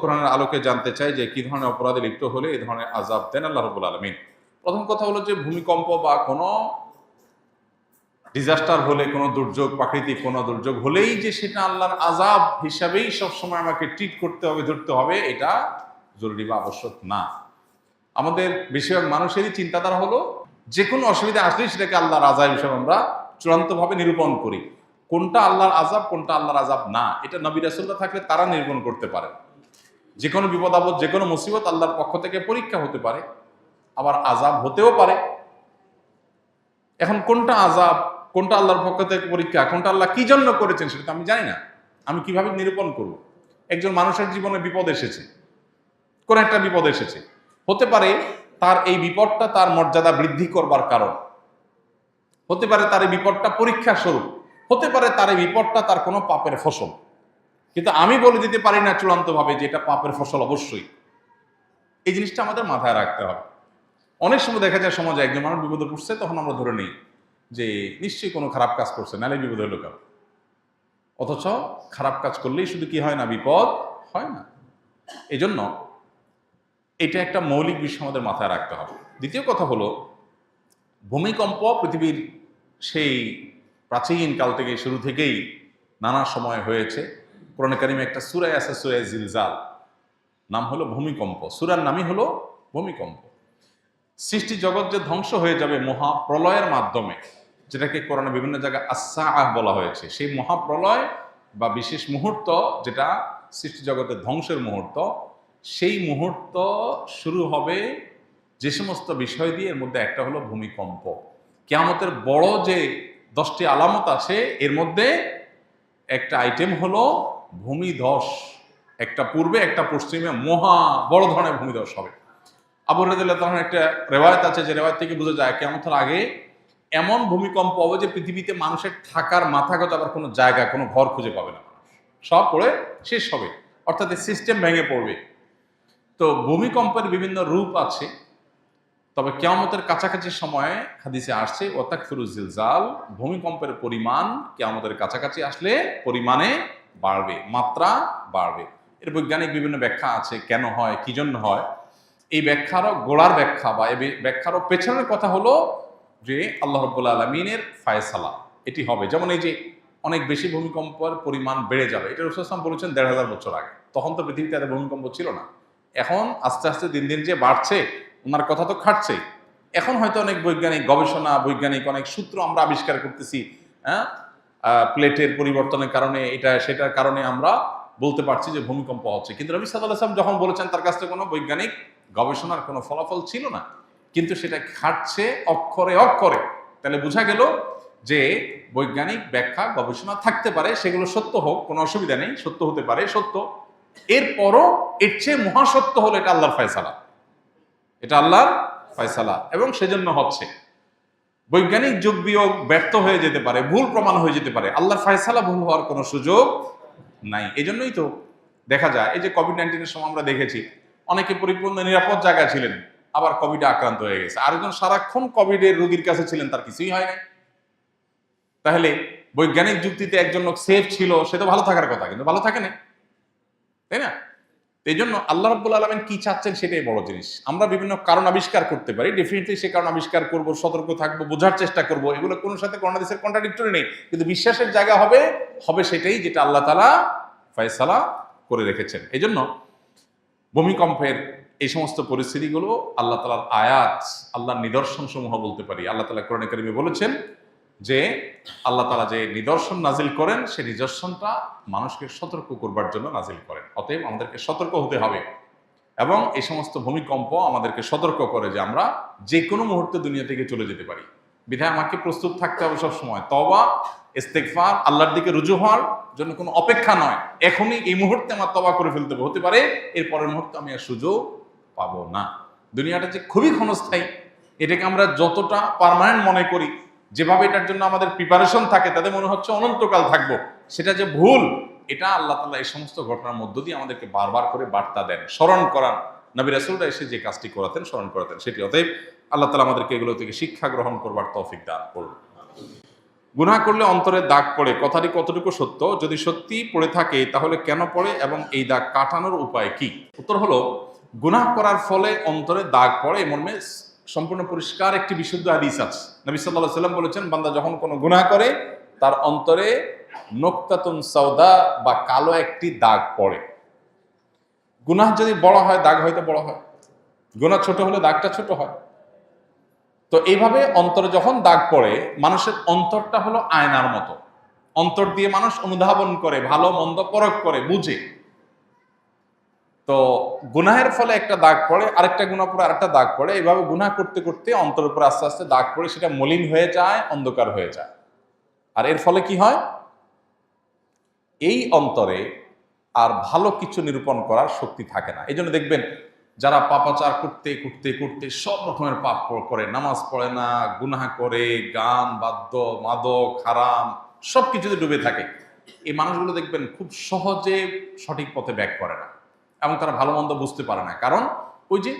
কোরআনের আলোকে জানতে চাই যে কি ধরনের অপরাধে লিপ্ত হলে এই ধরনের আযাব দেন আল্লাহ রাব্বুল আলামিন। প্রথম কথা হলো যে ভূমিকম্প বা কোনো ডিজাস্টার হলে, কোনো দুর্যোগ, প্রাকৃতিক কোনো দুর্যোগ হলেই যে সেটা আল্লাহর আযাব হিসাবেই সবসময় আমাকে ট্রিট করতে হবে, ধরতে হবে, এটা জরুরি বা আবশ্যক না। আমাদের বেশিরভাগ মানুষেরই চিন্তাধারা হলো যে কোনো অসুবিধা আসলেই সেটাকে আল্লাহর আযাব হিসেবে আমরা চূড়ান্তভাবে নিরূপণ করি। কোনটা আল্লাহর আযাব, কোনটা আল্লাহর আযাব না, এটা নবী রাসূলরা থাকলে তারা নিরূপণ করতে পারে। যে কোনো বিপদ আপদ, যে কোনো মুসিবত আল্লাহর পক্ষ থেকে পরীক্ষা হতে পারে, আবার আযাব হতেও পারে। এখন কোনটা আযাব, কোনটা আল্লাহর পক্ষ থেকে পরীক্ষা, কোনটা আল্লাহ কি জন্য করেছেন সেটা তো আমি জানি না। আমি কিভাবে নিরূপণ করব? একজন মানুষের জীবনে বিপদ এসেছে, কোন একটা বিপদ এসেছে, হতে পারে তার এই বিপদটা তার মর্যাদা বৃদ্ধি করবার কারণ, হতে পারে তার এই বিপদটা পরীক্ষা স্বরূপ, হতে পারে তার এই বিপদটা তার কোনো পাপের ফসল। কিন্তু আমি বলে দিতে পারি না চূড়ান্তভাবে যে এটা পাপের ফসল অবশ্যই। এই জিনিসটা আমাদের মাথায় রাখতে হবে। অনেক সময় দেখা যায় সমাজে একজন মানুষ বিপদে পড়ছে, তখন আমরা ধরে নিই যে নিশ্চয়ই কোনো খারাপ কাজ করছে, নাহলে বিপদ হলো কেন। অথচ খারাপ কাজ করলেই শুধু কি হয় না, বিপদ হয় না। এই জন্য এটা একটা মৌলিক বিষয় আমাদের মাথায় রাখতে হবে। দ্বিতীয় কথা হলো, ভূমিকম্প পৃথিবীর সেই প্রাচীন কাল থেকে, শুরু থেকেই নানা সময় হয়েছে। কোরআনে কারিমে একটা সূরা আছে, সূরা জিলজাল, নাম হলো ভূমিকম্প। সূরার নামই হলো ভূমিকম্প। সৃষ্টি জগৎ যে ধ্বংস হয়ে যাবে মহাপ্রলয়ের মাধ্যমে, যেটাকে কোরআনে বিভিন্ন জায়গায় আস-সাআহ বলা হয়েছে, সেই মহাপ্রলয় বা বিশেষ মুহূর্ত, যেটা সৃষ্টি জগতের ধ্বংসের মুহূর্ত, সেই মুহূর্ত শুরু হবে যে সমস্ত বিষয় দিয়ে, এর মধ্যে একটা হলো ভূমিকম্প। কিয়ামতের বড় যে 10টি আলামত আছে, এর মধ্যে একটা আইটেম হলো ভূমিধস। একটা পূর্বে, একটা পশ্চিমে মহা বড় ধরনের ভূমিধস হবে। আবু হুরায়রা রাদিয়াল্লাহু তাআলা একটা রেওয়ায়েত আছে, যে রেওয়ায়েত থেকে বোঝা যায় কিয়ামতের আগে এমন ভূমিকম্প হবে যে পৃথিবীতে মানুষের থাকার মাথা গোঁজাবার আবার কোনো জায়গা, কোনো ঘর খুঁজে পাবে না, সব পড়ে শেষ হবে, অর্থাৎ সিস্টেম ভেঙে পড়বে। তো ভূমিকম্পের বিভিন্ন রূপ আছে, তবে কিয়ামতের কাছাকাছি সময়ে হাদিসে আসছে ওয়াতাকফিরুজ জিলজাল, ভূমিকম্পের পরিমাণ কিয়ামতের কাছাকাছি আসলে পরিমাণে বাড়বে, মাত্রা বাড়বে। এর বৈজ্ঞানিক বিভিন্ন ব্যাখ্যা আছে, কেন হয়, কি জন্য হয়। এই ব্যাখ্যারও গোড়ার ব্যাখ্যা বা এই ব্যাখ্যারও পেছনের কথা হলো যে আল্লাহ রাব্বুল আলামিনের ফায়সালা এটি হবে। যেমন এই যে অনেক বেশি ভূমিকম্পের পরিমাণ বেড়ে যাবে, এটা রাসূল সাল্লাল্লাহু আলাইহি ওয়াসাল্লাম বলেছেন ১৫০০ বছর আগে। তখন তো পৃথিবীতে এত ভূমিকম্প ছিল না। এখন আস্তে আস্তে দিন দিন যে বাড়ছে, ওনার কথা তো খাটছে। এখন হয়তো অনেক বৈজ্ঞানিক গবেষণা, বৈজ্ঞানিক অনেক সূত্র আমরা আবিষ্কার করতেছি। হ্যাঁ, প্লেটের পরিবর্তনের কারণে, এটা সেটার কারণে আমরা বলতে পারছি যে ভূমিকম্প হচ্ছে। কিন্তু নবী সাল্লাল্লাহু আলাইহি ওয়াসাল্লাম যখন বলেছেন, তার কাছে কোনো বৈজ্ঞানিক গবেষণার কোনো ফলাফল ছিল না, কিন্তু সেটা খাটছে অক্ষরে অক্ষরে। তাহলে বোঝা গেল যে বৈজ্ঞানিক ব্যাখ্যা, গবেষণা থাকতে পারে, সেগুলো সত্য হোক, কোনো অসুবিধা নেই, সত্য হতে পারে, সত্য। এরপরও এর চেয়ে মহাসত্য হলো এটা আল্লাহর ফয়সালা, এটা আল্লাহর ফয়সালা, এবং সেজন্য হচ্ছে। বৈজ্ঞানিক যোগ বিয়োগ ব্যর্থ হয়ে যেতে পারে, ভুল প্রমাণ হয়ে যেতে পারে, আল্লাহর ফয়সালা ভুল হওয়ার কোনো সুযোগ নাই। এই জন্যই তো দেখা যায়, এই যে কোভিড-19 সময় আমরা দেখেছি অনেকে পরিপূর্ণ নিরাপদ জায়গায় ছিলেন, আবার কোভিডে আক্রান্ত হয়ে গেছে। আরেকজন সারাক্ষণ কোভিডের রোগীর কাছে ছিলেন, তার কিছুই হয় নাই। তাহলে বৈজ্ঞানিক যুক্তিতে একজন লোক সেফ ছিল, সে তো ভালো থাকার কথা, কিন্তু ভালো থাকে না, তাই না? এই জন্য আল্লাহ রাব্বুল আলামিন কি চাচ্ছেন সেটাই বড় জিনিস। আমরা বিভিন্ন কারণ আবিষ্কার করতে পারি, ডেফিনেটলি সে কারণ আবিষ্কার করব, সতর্ক থাকবো, বোঝার চেষ্টা করব, এগুলো কোনো সাথে কোন হাদিসের কন্ট্রাডিক্টরি নেই। কিন্তু বিশ্বাসের জায়গা হবে সেটাই যেটা আল্লাহ তাআলা ফয়সালা করে রেখেছেন। এই জন্য ভূমিকম্পের এই সমস্ত পরিস্থিতিগুলো আল্লাহ তাআলার আয়াত, আল্লাহর নিদর্শন সমূহ বলতে পারি। আল্লাহ তাআলা কোরআনে কারিমে বলেছেন যে আল্লাহ তাআলা যে নিদর্শন নাজিল করেন, সেই নিদর্শনটা মানুষকে সতর্ক করবার জন্য নাজিল করেন। অতএব আমাদেরকে সতর্ক হতে হবে, এবং এই সমস্ত ভূমিকম্প আমাদেরকে সতর্ক করে যে আমরা যে কোনো মুহূর্তে দুনিয়া থেকে চলে যেতে পারি। বিধায় আমাকে প্রস্তুত থাকতে হবে সবসময়, তওবা, ইস্তেগফার, আল্লাহর দিকে রুজু হওয়ার জন্য কোনো অপেক্ষা নয়। এখনই এই মুহূর্তে আমার তওবা করে ফেলতে হবে, হতে পারে এর পরের মুহূর্তে আমি আর সুযোগ পাবো না। দুনিয়াটা যে খুবই ক্ষণস্থায়ী, এটাকে আমরা যতটা পার্মানেন্ট মনে করি, যেভাবে এটার জন্য আমাদের প্রিপারেশন থাকে, তাতে মনে হচ্ছে অনন্তকাল থাকবো, সেটা যে ভুল। এটা আল্লাহ তাআলা এই সমস্ত ঘটনার মধ্য দিয়ে আমাদেরকে বারবার করে বার্তা দেন, স্মরণ করান। নবী রাসূলরা এসে যে কাজটি করাতেন, স্মরণ করাতেন সেটি। অতএব আল্লাহ তাআলা আমাদেরকে এগুলো থেকে শিক্ষা গ্রহণ করবার তৌফিক দান করুন। গুনাহ করলে অন্তরে দাগ পড়ে, কথাটি কতটুকু সত্য? যদি সত্যি পড়ে থাকে তাহলে কেন পড়ে এবং এই দাগ কাটানোর উপায় কি? উত্তর হলো, গুনাহ করার ফলে অন্তরে দাগ পড়ে এই মর্মে সম্পূর্ণ পরিষ্কার একটি বিশুদ্ধ হাদিস আছে। নবী সাল্লাল্লাহু আলাইহি ওয়াসাল্লাম বলেছেন, বান্দা যখন কোনো গুনাহ করে তার অন্তরে নোক্তাতুন সাউদা বা কালো একটি দাগ পড়ে। গুনাহ যদি বড় হয় দাগ হয়তো বড় হয়, গুনাহ ছোট হলে দাগটা ছোট হয়। তো এইভাবে অন্তরে যখন দাগ পড়ে, মানুষের অন্তরটা হলো আয়নার মতো। অন্তর দিয়ে মানুষ অনুধাবন করে, ভালো মন্দ পরখ করে, বুঝে। তো গুনাহের ফলে একটা দাগ পড়ে, আরেকটা গুনাহ পড়ে আরেকটা দাগ পড়ে, এইভাবে গুনাহ করতে করতে অন্তরের উপর আস্তে আস্তে দাগ পড়ে, সেটা মলিন হয়ে যায়, অন্ধকার হয়ে যায়। আর এর ফলে কি হয়? এই অন্তরে আর ভালো কিছু নিরূপণ করার শক্তি থাকে না। এই জন্য দেখবেন যারা পাপাচার করতে করতে করতে সব রকমের পাপ করে, নামাজ পড়ে না, গুনাহ করে, গান বাদ্য মাদক হারাম সব কিছুতে ডুবে থাকে, এই মানুষগুলো দেখবেন খুব সহজে সঠিক পথে ব্যাক করে না এবং তারা ভালো মন্দ বুঝতে পারে না। কারণ ওই যে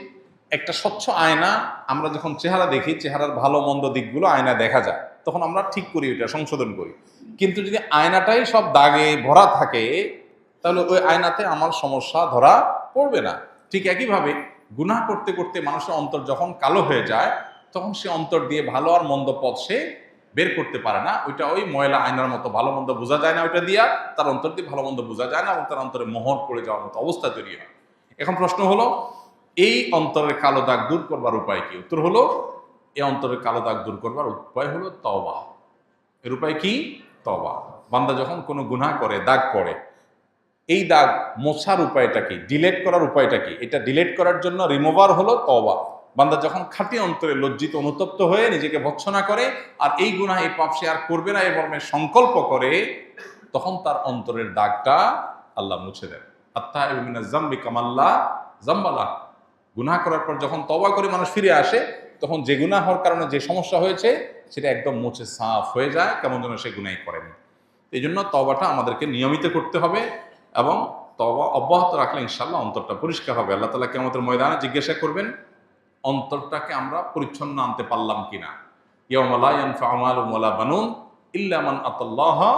একটা স্বচ্ছ আয়না, আমরা যখন চেহারা দেখি, চেহারার ভালো মন্দ দিকগুলো আয়না দেখা যায়, তখন আমরা ঠিক করি, ওইটা সংশোধন করি। কিন্তু যদি আয়নাটাই সব দাগে ভরা থাকে, তাহলে ওই আয়নাতে আমার সমস্যা ধরা পড়বে না। ঠিক একইভাবে গুনাহ করতে করতে মানুষের অন্তর যখন কালো হয়ে যায়, তখন সে অন্তর দিয়ে ভালো আর মন্দ পথ সে বের করতে পারে না। ওইটা ওই ময়লা আয়নার মতো, ভালো মন্দ বোঝা যায় না ওইটা দিয়া, তার অন্তর দিয়ে ভালো মন্দ বোঝা যায় না এবং তার অন্তরে মোহর পড়ে যাওয়ার মতো অবস্থা তৈরি হয়। এখন প্রশ্ন হলো, এই অন্তরের কালো দাগ দূর করবার উপায় কি? উত্তর হলো, এই অন্তরের কালো দাগ দূর করবার উপায় হলো তওবা। এর উপায় কি? তওবা। বান্দা যখন কোনো গুনাহ করে, দাগ পড়ে, এই দাগ মোছার উপায়টা কি? ডিলেট করার উপায়টা কি? এটা ডিলেট করার জন্য রিমুভার হলো তওবা। বান্দা যখন খাঁটি অন্তরে লজ্জিত অনুতপ্ত হয়ে নিজেকে ভৎসনা করে আর এই গুনাহ এই পাপ সে আর করবে না এই মর্মে সংকল্প করে, তখন তার অন্তরের দাগটা আল্লাহ মুছে দেন। আত্তাইবু মিনাজ যামবি কামাল্লা যামবালা। গুনাহ করার পর যখন তওবা করে মানুষ ফিরে আসে, তখন যে গুনাহ হওয়ার কারণে যে সমস্যা হয়েছে সেটা একদম মুছে সাফ হয়ে যায়, কেমন যেন সে গুনাহই করেনি। এই জন্য তওবাটা আমাদেরকে নিয়মিত করতে হবে এবং তওবা অব্যাহত রাখলে ইনশাআল্লাহ অন্তরটা পরিষ্কার হবে। আল্লাহ তাআলা কিয়ামতের ময়দানে জিজ্ঞাসা করবেন, অন্তরটাকে আমরা পরিচ্ছন্ন আনতে পারলাম কিনা। ইয়াউমা লা ইয়ানফা'ু মালুন ওয়ালা বানুন ইল্লা মান আতাল্লাহা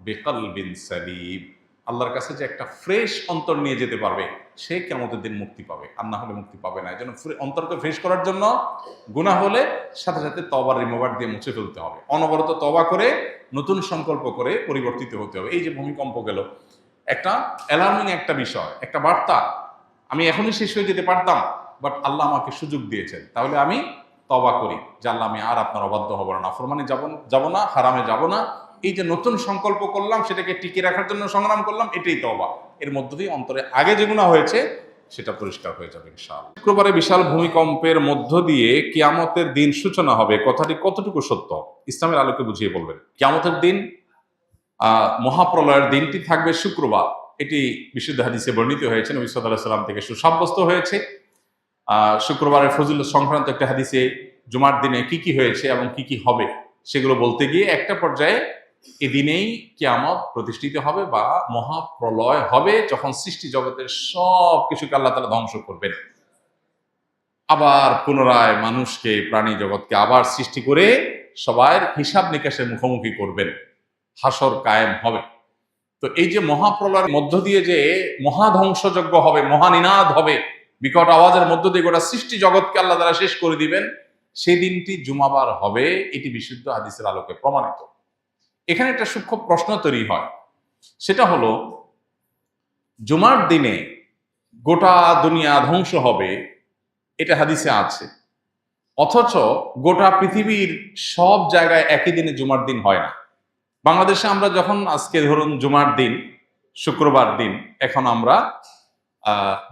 বিকলবিন সালিম। আল্লাহর কাছে যে একটা ফ্রেশ অন্তর নিয়ে যেতে পারবে, সে কিয়ামতের দিন মুক্তি পাবে, আর না হলে মুক্তি পাবে না। এই জন্য অন্তরকে ফ্রেশ করার জন্য গুনাহ হলে সাথে সাথে তওবার রিমুভার দিয়ে মুছে ফেলতে হবে। অনবরত তওবা করে নতুন সংকল্প করে পরিবর্তিত হতে হবে। এই যে ভূমিকম্প গেল, একটা অ্যালার্মিং একটা বিষয়, একটা বার্তা, আমি এখনই শেষ হয়ে যেতে পারতাম, বাট আল্লাহ আমাকে সুযোগ দিয়েছেন, তাহলে আমি তওবা করি যে আল্লাহ আমি আর আপনার অবাধ্য হব না, নাফরমানি যাব না, হারামে যাব না। এই যে নতুন সংকল্প করলাম, সেটাকে টিকে রাখার জন্য সংগ্রাম করলাম, এটাই তওবা। এর মধ্য দিয়ে অন্তরে আগে যেগুলো হয়েছে সেটা পরিষ্কার হয়ে যাবে ইনশাআল্লাহ। শুক্রবারে বিশাল ভূমিকম্পের মধ্য দিয়ে কিয়ামতের দিন সূচনা হবে, কথাটি কতটুকু সত্য? ইসলামের আলোকে বুঝিয়ে বলবেন। কিয়ামতের দিন, মহাপ্রলয়ের দিনটি থাকবে শুক্রবার, এটি বিশুদ্ধ হাদিসে বর্ণিত হয়েছে, নবী সাল্লাল্লাহু আলাইহি ওয়াসাল্লাম থেকে সুসাব্যস্ত হয়েছে। শুক্রবারের ফজিলত সংক্রান্ত একটা হাদিসে জুমার দিনে কি কি হয়েছে এবং কি কি হবে সেগুলো বলতে গিয়ে একটা পর্যায়ে এদিনেই কিয়ামত প্রতিষ্ঠিত হবে বা মহাপ্রলয় হবে, যখন সৃষ্টি জগতের সব কিছুকে আল্লাহ তাআলা ধ্বংস করবেন, আবার পুনরায় মানুষকে, প্রাণী জগৎকে আবার সৃষ্টি করে সবার হিসাব নিকাশের মুখোমুখি করবেন, হাসর কায়েম হবে। তো এই যে মহাপ্রলয়ের মধ্য দিয়ে যে মহাধ্বংসযজ্ঞ হবে, মহানিনাদ হবে, বিকট আওয়াজের মধ্য দিয়ে গোটা সৃষ্টি জগৎকে আল্লাহ তাআলা শেষ করে দিবেন, সেই দিনটি জুমাবার হবে, এটি বিশুদ্ধ হাদিসের আলোকে প্রমাণিত। এখানে একটা সূক্ষ্ম প্রশ্ন তৈরি হয়, সেটা হলো, জুমার দিনে গোটা দুনিয়া ধ্বংস হবে, এটা হাদিসে আছে, অথচ গোটা পৃথিবীর সব জায়গায় একই দিনে জুমার দিন হয় না। বাংলাদেশে আমরা যখন আজকে ধরুন জুমার দিন, শুক্রবার দিন, এখন আমরা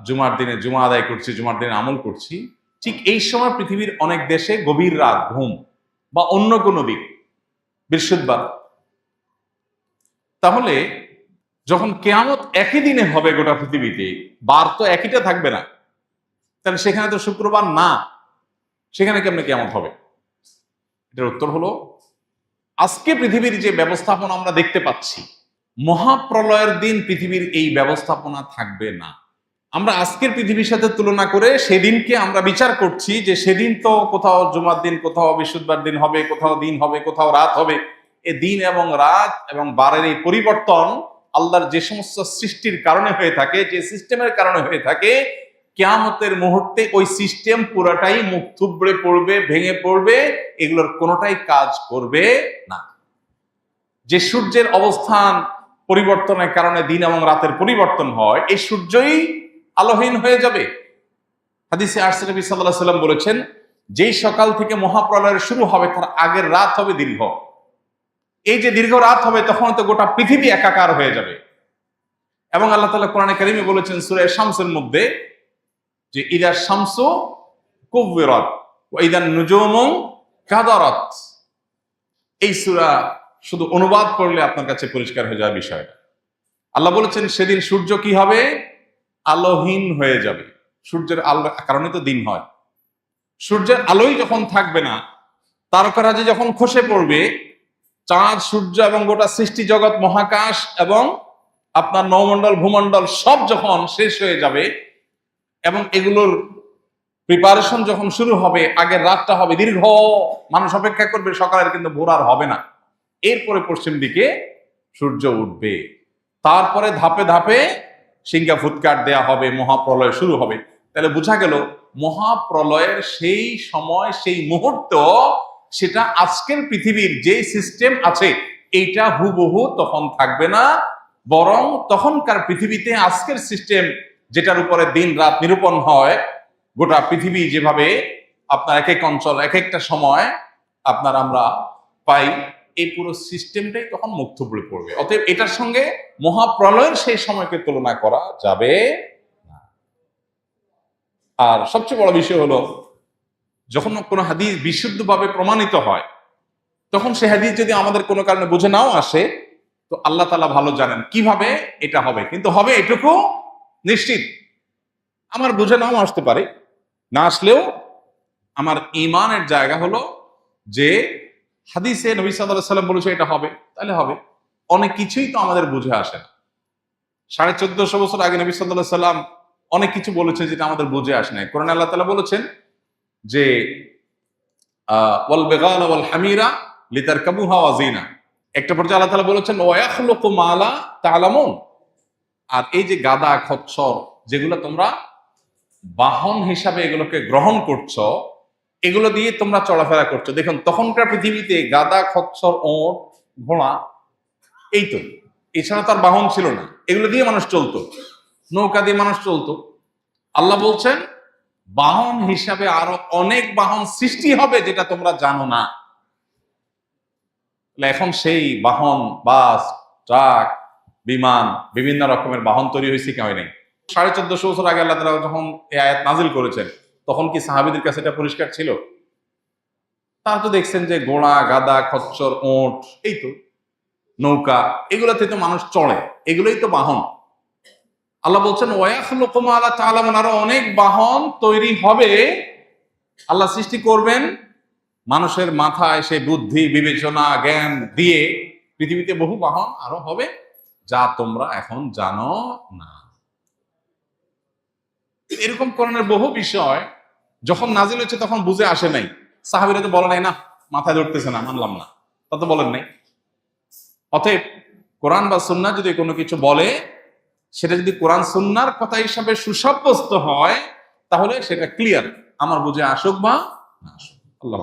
জুমার দিনে জুমা আদায় করছি, জুমার দিনে আমল করছি, ঠিক এই সময় পৃথিবীর অনেক দেশে গভীর রাত, ঘুম বা অন্য কোনো দিক, বৃহস্পতিবার। তাহলে যখন কিয়ামত একই দিনে হবে গোটা পৃথিবীতে, বার তো একইটা থাকবে না, তাহলে সেখানে তো শুক্রবার না, সেখানে কেমনে কিয়ামত হবে? এটার উত্তর হলো, আজকে পৃথিবীর যে ব্যবস্থাপনা আমরা দেখতে পাচ্ছি, মহাপ্রলয়ের দিন পৃথিবীর এই ব্যবস্থাপনা থাকবে না। আমরা আজকের পৃথিবীর সাথে তুলনা করে সেদিনকে আমরা বিচার করছি যে সেদিন তো কোথাও জুমার দিন, কোথাও বৃহস্পতিবার দিন হবে, কোথাও দিন হবে, কোথাও রাত হবে, এ দিন এবং রাত এবং বারের এই পরিবর্তন আল্লাহর যে সমস্ত সৃষ্টির কারণে হয়ে থাকে, যে সিস্টেমের কারণে হয়ে থাকে, কিয়ামতের মুহূর্তে ওই সিস্টেম পুরাটাই মুখ থুবড়ে পড়বে, ভেঙে পড়বে, এগুলোর কোনোটাই কাজ করবে না। যে সূর্যের অবস্থান পরিবর্তনের কারণে দিন এবং রাতের পরিবর্তন হয়, এই সূর্যই আলোহীন হয়ে যাবে। হাদিসে আসছে নবী সাল্লাল্লাহু আলাইহি ওয়াসাল্লাম বলেছেন, যেই সকাল থেকে মহাপ্রলয়ের শুরু হবে তার আগের রাত হবে দীর্ঘ। এই যে দীর্ঘ রাত হবে তখন তো গোটা পৃথিবী একাকার হয়ে যাবে। এবং আল্লাহ তাআলা কোরআনে কারীমে বলেছেন সূরা শামসের মধ্যে যে ইদা শামসু কুববিরাত ওয়া ইদান নুজুমু কাদারাত। এই সূরা শুধু অনুবাদ করলে আপনার কাছে পরিষ্কার হয়ে যাবে বিষয়টা। আল্লাহ বলেছেন সেদিন সূর্য কি হবে? আলোহীন হয়ে যাবে। সূর্যের আলোর কারণে তো দিন হয়। সূর্যের আলোই যখন থাকবে না, তারকারাজি যখন খসে পড়বে, চাঁদ সূর্য এবং গোটা সৃষ্টি জগৎ মহাকাশ এবং আপনার নৌমণ্ডল ভূমণ্ডল সব যখন শেষ হয়ে যাবে এবং এগুলোর প্রিপারেশন যখন শুরু হবে, আগের রাতটা হবে দীর্ঘ, মানুষ অপেক্ষা করবে সকালের, কিন্তু ভোর আর হবে না। এরপরে পশ্চিম দিকে সূর্য উঠবে, তারপরে ধাপে ধাপে সিংহা ফুৎকার দেয়া হবে, মহাপ্রলয় শুরু হবে। তাহলে বোঝা গেল মহাপ্রলয়ের সেই সময়, সেই মুহূর্ত, সেটা আজকের পৃথিবীর যে সিস্টেম আছে এইটা হুবহু তখন থাকবে না, বরং তখনকার পৃথিবীতে আজকের সিস্টেম যেটার উপরে দিন রাত নিরূপণ হয়, গোটা পৃথিবী যেভাবে আপনার এক এক অঞ্চল এক একটা সময় আপনার আমরা পাই, এই পুরো সিস্টেমটাই তখন মুখ থুবড়ে পড়বে। অতএব এটার সঙ্গে মহাপ্রলয়ের সেই সময়কে তুলনা করা যাবে না। আর সবচেয়ে বড় বিষয় হলো, যখন কোনো হাদিস বিশুদ্ধভাবে প্রমাণিত হয়, তখন সে হাদিস যদি আমাদের কোনো কারণে বুঝে নাও আসে, তো আল্লাহ তাআলা ভালো জানেন কিভাবে এটা হবে, কিন্তু হবে এটুকু নিশ্চিত। আমার বুঝে নাও আসতে পারে, না আসলেও আমার ঈমানের জায়গা হলো যে হাদিসে নবী সাল্লাল্লাহু আলাইহি ওয়াসাল্লাম বলেছে এটা হবে, তাহলে হবে। অনেক কিছুই তো আমাদের বুঝে আসে না। 1450 বছর আগে নবী সাল্লাল্লাহু আলাইহি ওয়াসাল্লাম অনেক কিছু বলেছেন যেটা আমাদের বুঝে আসে না। কোরআনে আল্লাহ তাআলা বলেছেন যে ওয়াল বিগালা ওয়াল হামিরা লিতারকাবুহা ওয়া জিনা। একটা পর্যায়ে আল্লাহ তাআলা বলেছেন ওয়া ইয়াখলুকু মা লা তা'লামুন। আর এই যে গাদা খচ্চর যেগুলো তোমরা বাহন হিসাবে এগুলোকে গ্রহণ করছো, এগুলো দিয়ে তোমরা চলাফেরা করছো। দেখুন তখনকার পৃথিবীতে গাদা খচ্চর ওট ঘোড়া এই তো, এছাড়া তার বাহন ছিল না, এগুলো দিয়ে মানুষ চলতো, নৌকা দিয়ে মানুষ চলতো। আল্লাহ বলছেন বাহন হিসাবে আরো অনেক বাহন সৃষ্টি হবে যেটা তোমরা জানো না। এখন সেই বাহন, বাস, ট্রাক, বিমান, বিভিন্ন রকমের বাহন তৈরি হয়েছে কি হয় নাই? 1450 বছর আগে আল্লাহ তাআলা যখন এই আয়াত নাজিল করেছেন, তখন কি সাহাবীদের কাছে এটা পরিষ্কার ছিল? তারা তো দেখছেন যে ঘোড়া, গাদা, খচ্চর, ওট, এই তো নৌকা, এগুলোতে তো মানুষ চড়ে, এগুলোই তো বাহন। আল্লাহ বলছেন ওয়ায়াখলুকু মা লা তা'লামুন, আরো অনেক বাহন তৈরি হবে, আল্লাহ সৃষ্টি করবেন। মানুষের মাথায় সেই বুদ্ধি, বিবেচনা, জ্ঞান দিয়ে পৃথিবীতে বহু বাহন আরো হবে যা তোমরা এখন জানো না। এরকম কোরআনের বহু বিষয় যখন নাজিল হয়েছে তখন বুঝে আসে নাই। সাহাবীরা তো বলে নাই না, মাথায় ধরতেছে না, মানলাম না, তা তো বলেন নাই। অতএব কোরআন বা সুন্নাহ যদি কোনো কিছু বলে, সেটা যদি কোরআন সুন্নাহর কথা হিসাবে সুসাব্যস্ত হয়, তাহলে সেটা ক্লিয়ার, আমার বুঝে আসুক বা না আসুক। আল্লাহ